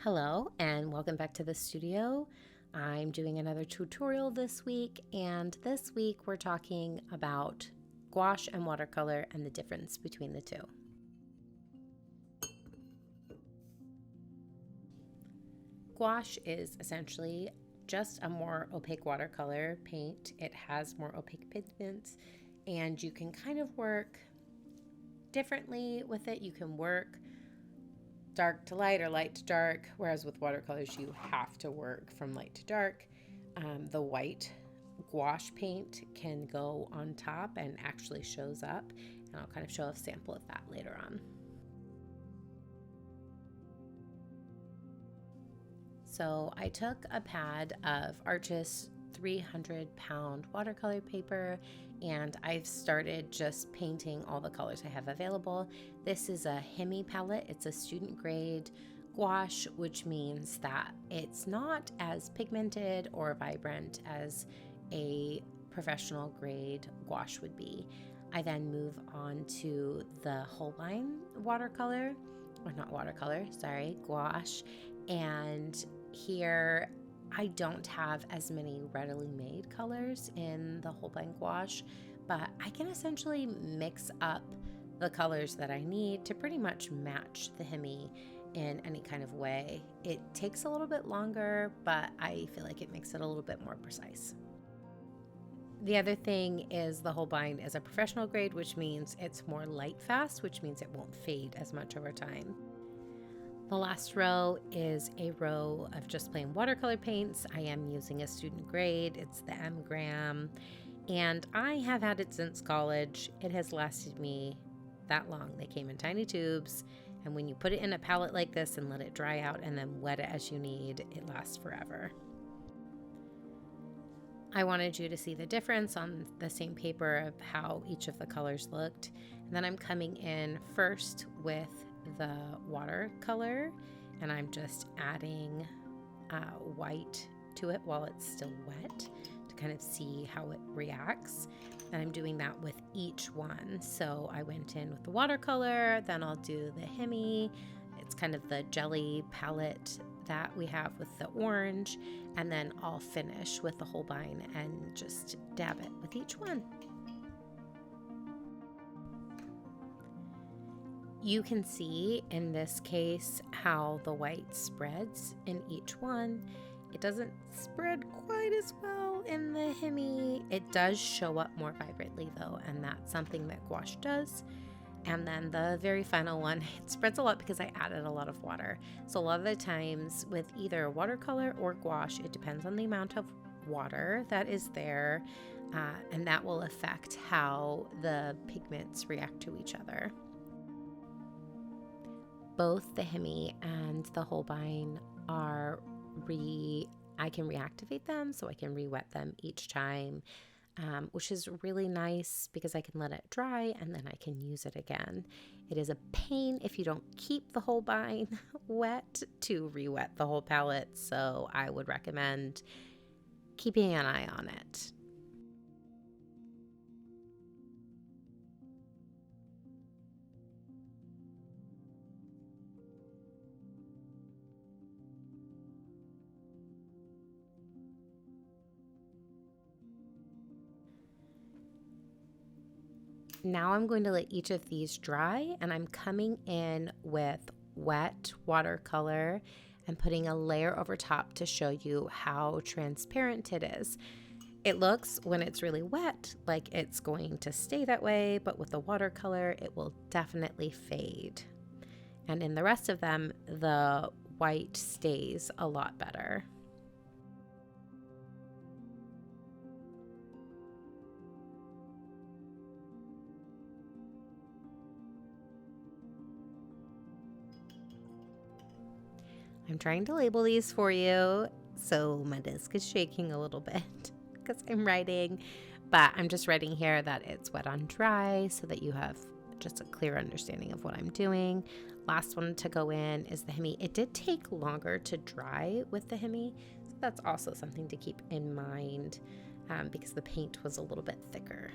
Hello and welcome back to the studio. I'm doing another tutorial this week, and this week we're talking about gouache and watercolor and the difference between the two. Gouache is essentially just a more opaque watercolor paint. It has more opaque pigments and you can kind of work differently with it. You can work dark to light or light to dark, whereas with watercolors you have to work from light to dark. The white gouache paint can go on top and actually shows up, and I'll kind of show a sample of that later on. So I took a pad of Arches 300-pound watercolor paper, and I've started just painting all the colors I have available. This is a HIMI palette. It's a student grade gouache, which means that it's not as pigmented or vibrant as a professional grade gouache would be. I then move on to the Holbein watercolor, or not watercolor, sorry, gouache. And here I don't have as many readily made colors in the Holbein gouache, but I can essentially mix up the colors that I need to pretty much match the HIMI in any kind of way. It takes a little bit longer, but I feel like it makes it a little bit more precise. The other thing is the Holbein is a professional grade, which means it's more light fast, which means it won't fade as much over time. The last row is a row of just plain watercolor paints. I am using a student grade. It's the M gram, and I have had it since college. It has lasted me that long. They came in tiny tubes, and when you put it in a palette like this and let it dry out and then wet it as you need, it lasts forever. I wanted you to see the difference on the same paper of how each of the colors looked. And then I'm coming in first with the watercolor, and I'm just adding white to it while it's still wet to kind of see how it reacts. And I'm doing that with each one. So I went in with the watercolor, then I'll do the HIMI. It's kind of the jelly palette that we have with the orange, and then I'll finish with the Holbein and just dab it with each one. You can see in this case how the white spreads in each one. It doesn't spread quite as well in the HIMI. It does show up more vibrantly though, and that's something that gouache does. And then the very final one, it spreads a lot because I added a lot of water. So a lot of the times with either watercolor or gouache, it depends on the amount of water that is there, and that will affect how the pigments react to each other. Both the HIMI and the Holbein are I can reactivate them, so I can re-wet them each time, which is really nice because I can let it dry and then I can use it again. It is a pain if you don't keep the Holbein wet to re-wet the whole palette, so I would recommend keeping an eye on it. Now I'm going to let each of these dry, and I'm coming in with wet watercolor and putting a layer over top to show you how transparent it is. It looks, when it's really wet, like it's going to stay that way, but with the watercolor, it will definitely fade. And in the rest of them, the white stays a lot better. I'm trying to label these for you, so my desk is shaking a little bit because I'm writing, but I'm just writing here that it's wet on dry so that you have just a clear understanding of what I'm doing. Last one to go in is the HIMI. It did take longer to dry with the HIMI, so that's also something to keep in mind because the paint was a little bit thicker.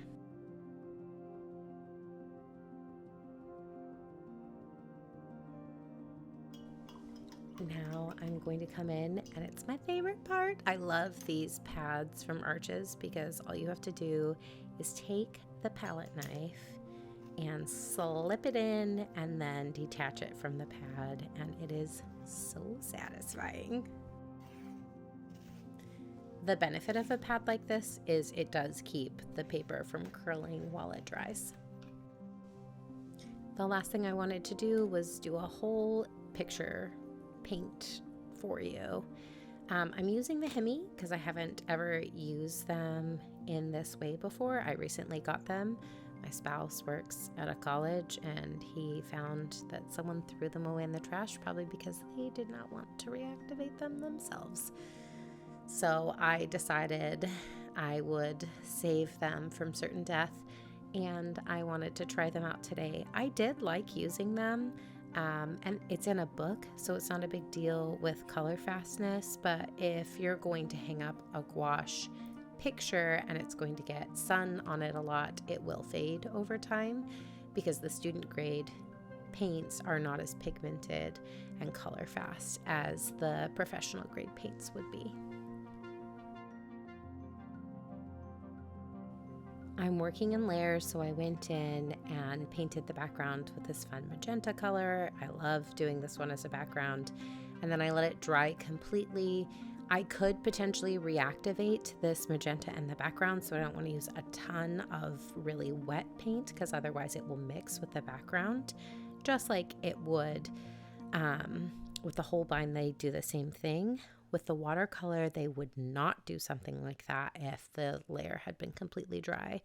Now I'm going to come in, and it's my favorite part. I love these pads from Arches because all you have to do is take the palette knife and slip it in and then detach it from the pad, and it is so satisfying. The benefit of a pad like this is it does keep the paper from curling while it dries. The last thing I wanted to do was do a whole picture paint for you. I'm using the HIMI because I haven't ever used them in this way before. I recently got them. My spouse works at a college, and he found that someone threw them away in the trash, probably because they did not want to reactivate them themselves. So I decided I would save them from certain death, and I wanted to try them out today. I did like using them. And it's in a book, so it's not a big deal with color fastness, but if you're going to hang up a gouache picture and it's going to get sun on it a lot, it will fade over time because the student grade paints are not as pigmented and color fast as the professional grade paints would be. I'm working in layers, so I went in and painted the background with this fun magenta color. I love doing this one as a background, and then I let it dry completely. I could potentially reactivate this magenta in the background, so I don't want to use a ton of really wet paint because otherwise it will mix with the background, just like it would with the Holbein. They do the same thing. With the watercolor, they would not do something like that if the layer had been completely dry.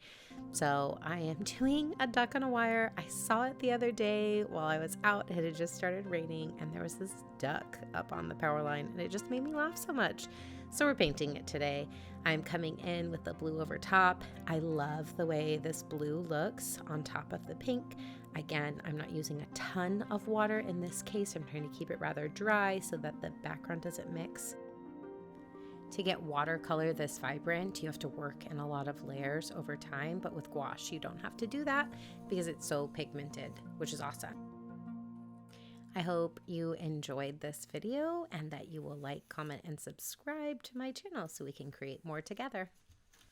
So I am doing a duck on a wire. I saw it the other day while I was out. It had just started raining, and there was this duck up on the power line, and it just made me laugh so much. So we're painting it today. I'm coming in with the blue over top. I love the way this blue looks on top of the pink. Again, I'm not using a ton of water in this case. I'm trying to keep it rather dry so that the background doesn't mix. To get watercolor this vibrant, you have to work in a lot of layers over time, but with gouache, you don't have to do that because it's so pigmented, which is awesome. I hope you enjoyed this video and that you will like, comment, and subscribe to my channel so we can create more together.